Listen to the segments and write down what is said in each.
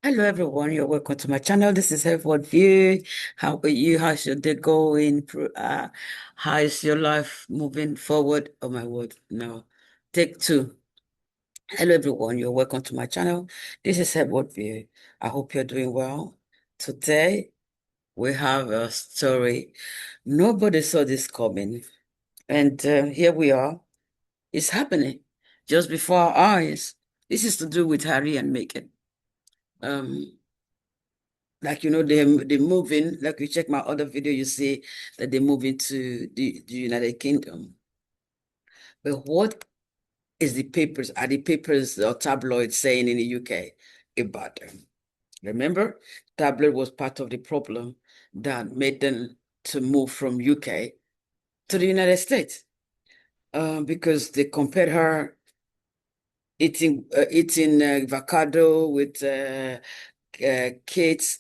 Hello everyone, you're welcome to my channel. This is Health View. How are you? How's your day going? How is your life moving forward? Oh my word, no. Take two. Hello everyone, you're welcome to my channel. This is Health View. I hope you're doing well. Today we have a story. Nobody saw this coming. And here we are. It's happening just before our eyes. This is to do with Harry and Meghan. Um, they're moving, like you check my other video, you see that they're moving to the United Kingdom. But what is the papers or tabloids saying in the UK about them? Remember, tabloid was part of the problem that made them to move from UK to the United States, because they compared her eating avocado with Kate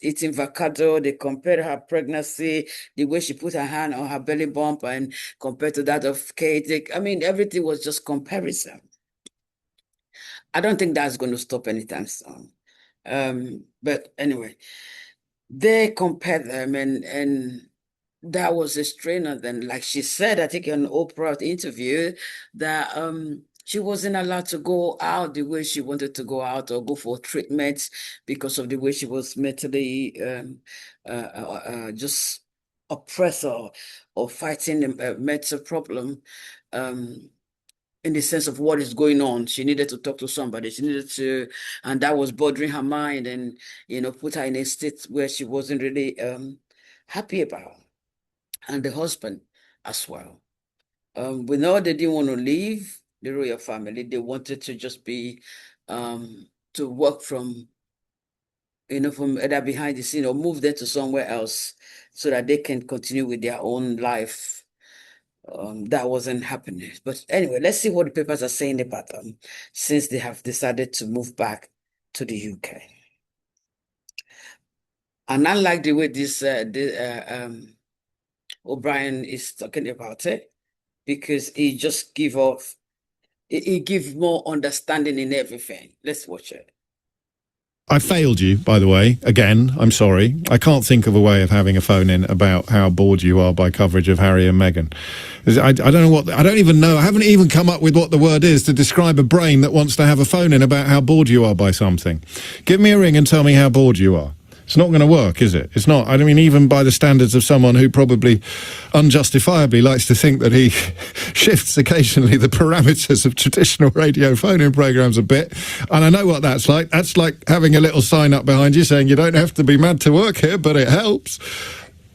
eating avocado. They compared her pregnancy, the way she put her hand on her belly bump, and compared to that of Kate. I mean, everything was just comparison. I don't think that's going to stop anytime soon. But anyway, they compared them, and that was a strain on them. Like she said, I think in an Oprah interview, that she wasn't allowed to go out the way she wanted to go out or go for treatments because of the way she was mentally just oppressed or fighting a mental problem. Um, in the sense of what is going on. She needed to talk to somebody. She needed to, and that was bothering her mind and, put her in a state where she wasn't really happy about. And the husband as well. We know they didn't want to leave the royal family. They wanted to just be, to work from either behind the scene or move them to somewhere else so that they can continue with their own life. That wasn't happening. But anyway, let's see what the papers are saying about them since they have decided to move back to the UK. And I like the way O'Brien is talking about it because he just he give more understanding in everything. Let's watch it. I failed you, by the way. Again, I'm sorry. I can't think of a way of having a phone in about how bored you are by coverage of Harry and Meghan. I don't know what, I don't even know. I haven't even come up with what the word is to describe a brain that wants to have a phone in about how bored you are by something. Give me a ring and tell me how bored you are. It's not going to work, is it? It's not. I mean, even by the standards of someone who probably unjustifiably likes to think that he shifts occasionally the parameters of traditional radio phone-in programs a bit. And I know what that's like. That's like having a little sign up behind you saying you don't have to be mad to work here, but it helps.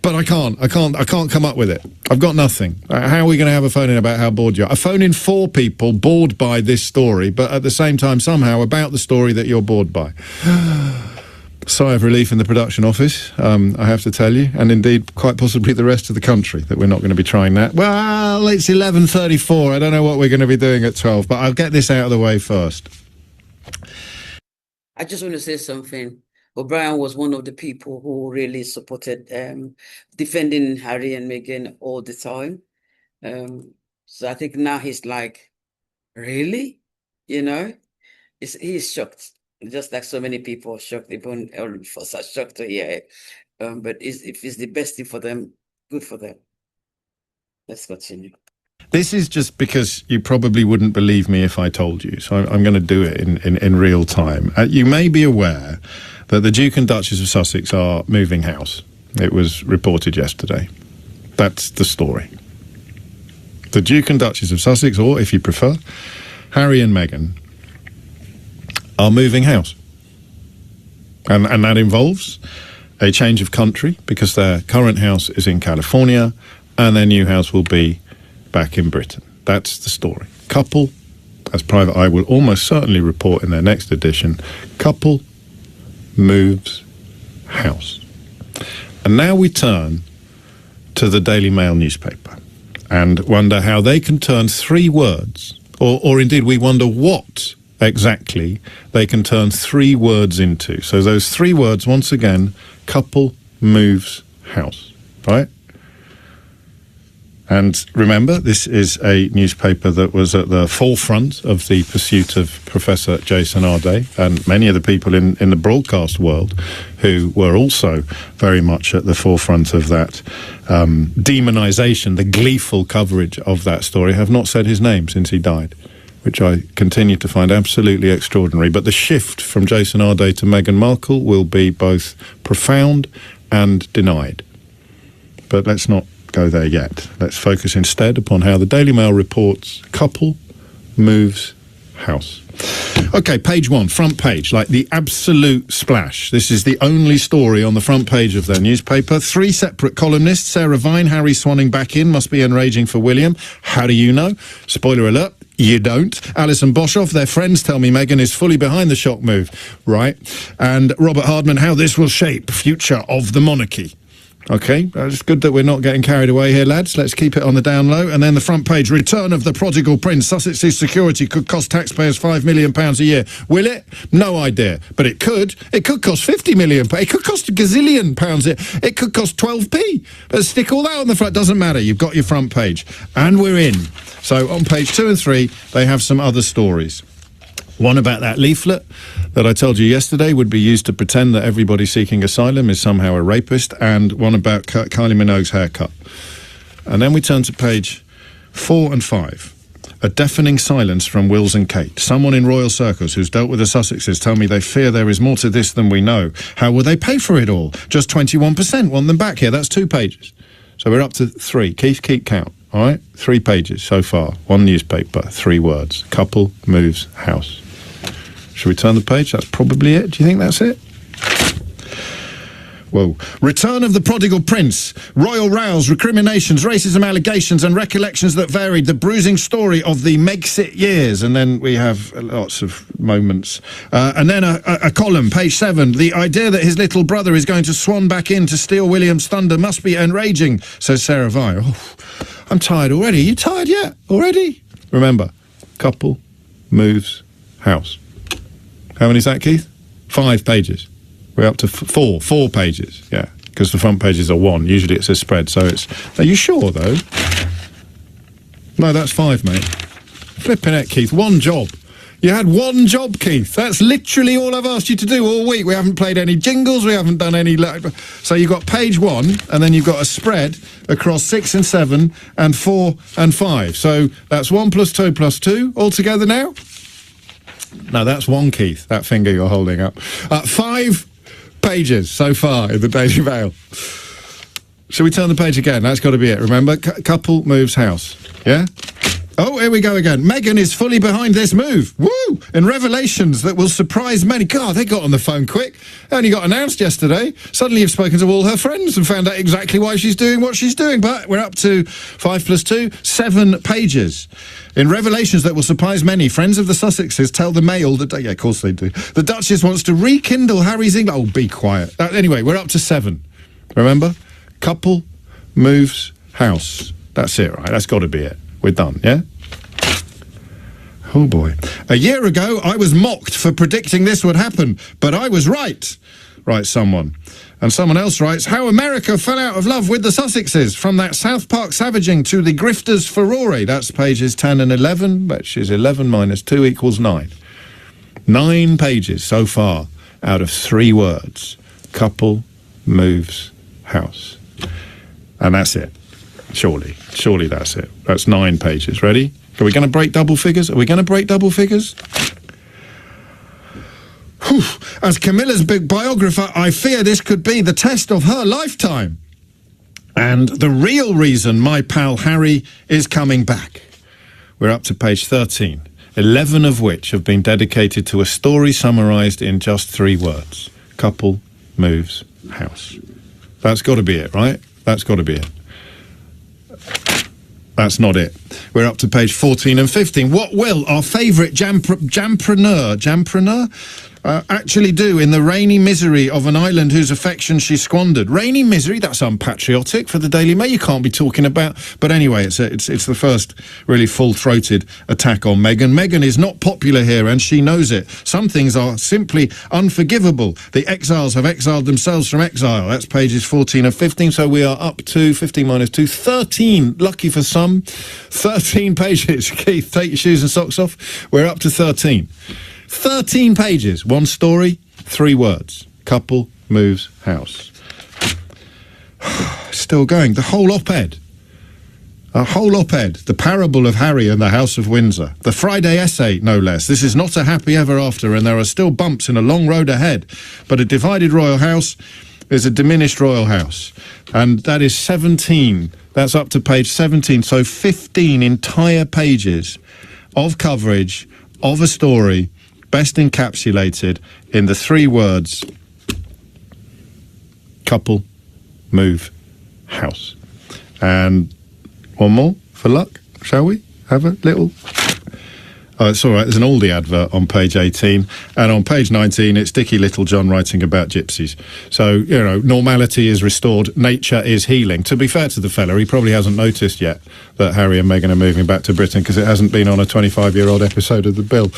But I can't come up with it. I've got nothing. How are we going to have a phone-in about how bored you are? A phone-in for people bored by this story, but at the same time somehow about the story that you're bored by. Sigh of relief in the production office, I have to tell you, and indeed quite possibly the rest of the country, that we're not going to be trying that. Well, it's 11:34. I don't know what we're going to be doing at 12, but I'll get this out of the way first. I just want to say something. O'Brien was one of the people who really supported defending Harry and Meghan all the time. So I think now he's like, really? You know, he's shocked, just like so many people are shocked, even for such shock to hear it. But if it's the best thing for them, good for them. Let's continue. This is just because you probably wouldn't believe me if I told you, so I'm going to do it in real time. You may be aware that the Duke and Duchess of Sussex are moving house. It was reported yesterday. That's the story. The Duke and Duchess of Sussex, or if you prefer, Harry and Meghan, are moving house. And that involves a change of country because their current house is in California and their new house will be back in Britain. That's the story. Couple, as Private Eye will almost certainly report in their next edition, couple moves house. And now we turn to the Daily Mail newspaper and wonder how they can turn three words, or indeed we wonder what exactly they can turn three words into. So those three words, once again, couple moves house, right? And remember, this is a newspaper that was at the forefront of the pursuit of Professor Jason Arday and many of the people in the broadcast world who were also very much at the forefront of that demonization, the gleeful coverage of that story, have not said his name since he died, which I continue to find absolutely extraordinary. But the shift from Jason Arday to Meghan Markle will be both profound and denied. But let's not go there yet. Let's focus instead upon how the Daily Mail reports couple moves house. Okay, page one, front page, like the absolute splash. This is the only story on the front page of their newspaper. 3 separate columnists. Sarah Vine, Harry Swanning back in, must be enraging for William. How do you know? Spoiler alert, you don't. Alison Boshoff, their friends tell me Meghan is fully behind the shock move. Right. And Robert Hardman, how this will shape future of the monarchy. Okay, it's good that we're not getting carried away here, lads. Let's keep it on the down low. And then the front page, return of the prodigal prince. Sussex's security could cost taxpayers £5 million a year. Will it? No idea. But it could. It could cost £50 million. It could cost a gazillion pounds. It could cost 12p. But stick all that on the front. Doesn't matter. You've got your front page. And we're in. So on page 2 and 3, they have some other stories. One about that leaflet that I told you yesterday would be used to pretend that everybody seeking asylum is somehow a rapist, and one about Kylie Minogue's haircut. And then we turn to page 4 and 5. A deafening silence from Wills and Kate. Someone in royal circles who's dealt with the Sussexes tell me they fear there is more to this than we know. How will they pay for it all? Just 21% want them back here. That's 2 pages. So we're up to 3. Keep count. All right? 3 pages so far. 1 newspaper, 3 words. Couple moves house. Should we turn the page? That's probably it. Do you think that's it? Whoa. Return of the prodigal prince. Royal rows, recriminations, racism allegations and recollections that varied. The bruising story of the Megxit years. And then we have lots of moments. And then a column, page 7. The idea that his little brother is going to swan back in to steal William's thunder must be enraging, says Sarah Vine. Oh, I'm tired already. Are you tired yet? Already? Remember, couple moves house. How many is that, Keith? 5 pages. We're up to 4 pages, yeah, because the front pages are 1. Usually it's a spread, so it's... Are you sure, though? No, that's 5, mate. Flipping it, Keith. 1 job. You had 1 job, Keith. That's literally all I've asked you to do all week. We haven't played any jingles. We haven't done any... So you've got page 1, and then you've got a spread across 6 and 7 and 4 and 5. So that's 1 plus 2 plus 2 altogether now? No, that's 1, Keith, that finger you're holding up. 5 pages so far in the Daily Mail. Shall we turn the page again? That's got to be it, remember? Couple moves house. Yeah? Oh, here we go again. Meghan is fully behind this move. Woo! And revelations that will surprise many. God, they got on the phone quick. Only got announced yesterday. Suddenly you've spoken to all her friends and found out exactly why she's doing what she's doing. But we're up to 5 plus 2, 7 pages. In revelations that will surprise many, friends of the Sussexes tell the Mail that... Yeah, of course they do. The Duchess wants to rekindle Harry's England... Oh, be quiet. Anyway, we're up to 7. Remember? Couple moves house. That's it, right? That's got to be it. We're done, yeah? Oh, boy. A year ago, I was mocked for predicting this would happen, but I was right, writes someone. And someone else writes, how America fell out of love with the Sussexes, from that South Park savaging to the grifters furore. That's pages 10 and 11, which is 11 minus 2 equals 9. 9 pages so far out of 3 words. Couple moves house. And that's it. Surely that's it. That's 9 pages. Ready? Are we going to break double figures? Are we going to break double figures? Whew. As Camilla's big biographer, I fear this could be the test of her lifetime. And the real reason my pal Harry is coming back. We're up to page 13, 11 of which have been dedicated to a story summarised in just 3 words. Couple moves house. That's got to be it, right? That's got to be it. That's not it. We're up to page 14 and 15. What will our favourite jampreneur? Actually do, in the rainy misery of an island whose affection she squandered. Rainy misery? That's unpatriotic for the Daily Mail. You can't be talking about... But anyway, it's the first really full-throated attack on Meghan. Meghan is not popular here, and she knows it. Some things are simply unforgivable. The exiles have exiled themselves from exile. That's pages 14 and 15, so we are up to 15 minus 2, 13. Lucky for some, 13 pages. Keith, take your shoes and socks off. We're up to 13. 13 pages, one story, 3 words. Couple moves house. Still going. The whole op-ed. A whole op-ed. The parable of Harry and the House of Windsor. The Friday essay, no less. This is not a happy ever after, and there are still bumps in a long road ahead. But a divided royal house is a diminished royal house. And that is 17. That's up to page 17. So 15 entire pages of coverage of a story best encapsulated in the 3 words, couple, move, house. And one more for luck, shall we? Have a little... Oh, it's all right. There's an Aldi advert on page 18. And on page 19, it's Dicky Little John writing about gypsies. So, you know, normality is restored. Nature is healing. To be fair to the fella, he probably hasn't noticed yet that Harry and Meghan are moving back to Britain because it hasn't been on a 25-year-old episode of The Bill.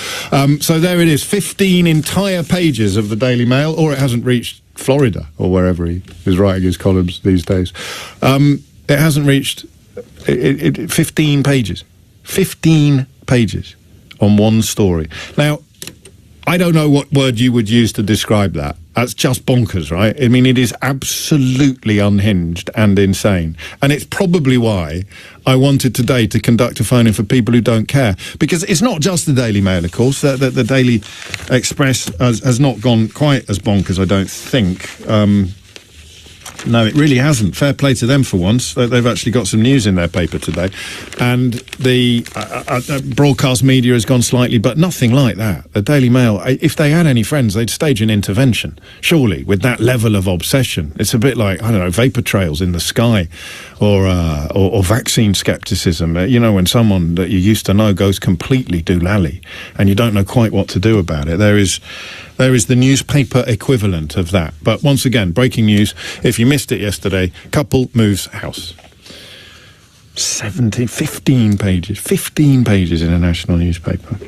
So there it is. 15 entire pages of the Daily Mail, or it hasn't reached Florida or wherever he is writing his columns these days. It hasn't reached 15 pages. 15 pages on one story. Now, I don't know what word you would use to describe that. That's just bonkers, right? I mean, it is absolutely unhinged and insane. And it's probably why I wanted today to conduct a phone-in for people who don't care. Because it's not just the Daily Mail, of course. The Daily Express has not gone quite as bonkers, I don't think. No, it really hasn't. Fair play to them for once. They've actually got some news in their paper today. And the broadcast media has gone slightly, but nothing like that. The Daily Mail, if they had any friends, they'd stage an intervention, surely, with that level of obsession. It's a bit like, I don't know, vapor trails in the sky or vaccine skepticism. You know, when someone that you used to know goes completely doolally and you don't know quite what to do about it. There is the newspaper equivalent of that. But once again, breaking news. If you missed it yesterday, couple moves house. 15 pages. 15 pages in a national newspaper.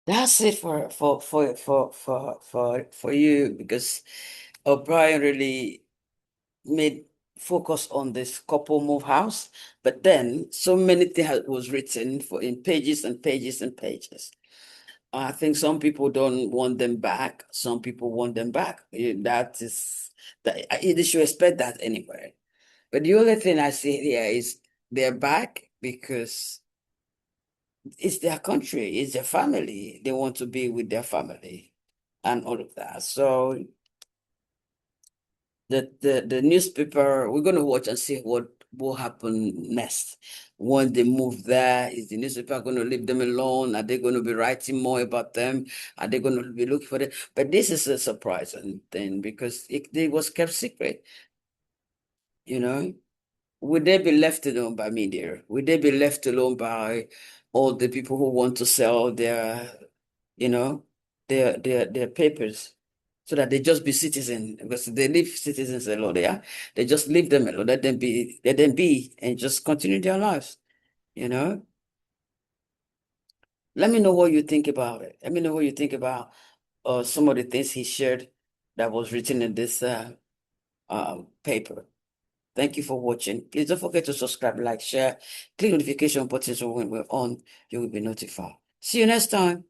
That's it for you, because O'Brien really made focus on this couple move house, but then so many things was written in pages and pages and pages. I think some people don't want them back. Some people want them back. That is that they should expect that anyway. But the only thing I see here is they're back because it's their country, it's their family. They want to be with their family and all of that. So the newspaper, we're gonna watch and see what will happen next. Once they move there, is the newspaper going to leave them alone? Are they going to be writing more about them? Are they going to be looking for them? But this is a surprising thing because it was kept secret. You know, would they be left alone by media? Would they be left alone by all the people who want to sell their, you know, their papers? So that they just be citizens, because they leave citizens alone. Yeah, they just leave them alone, let them be, and just continue their lives. You know, let me know what you think about it. Let me know what you think about some of the things he shared that was written in this paper. Thank you for watching. Please don't forget to subscribe, like, share, click notification button so when we're on, you will be notified. See you next time.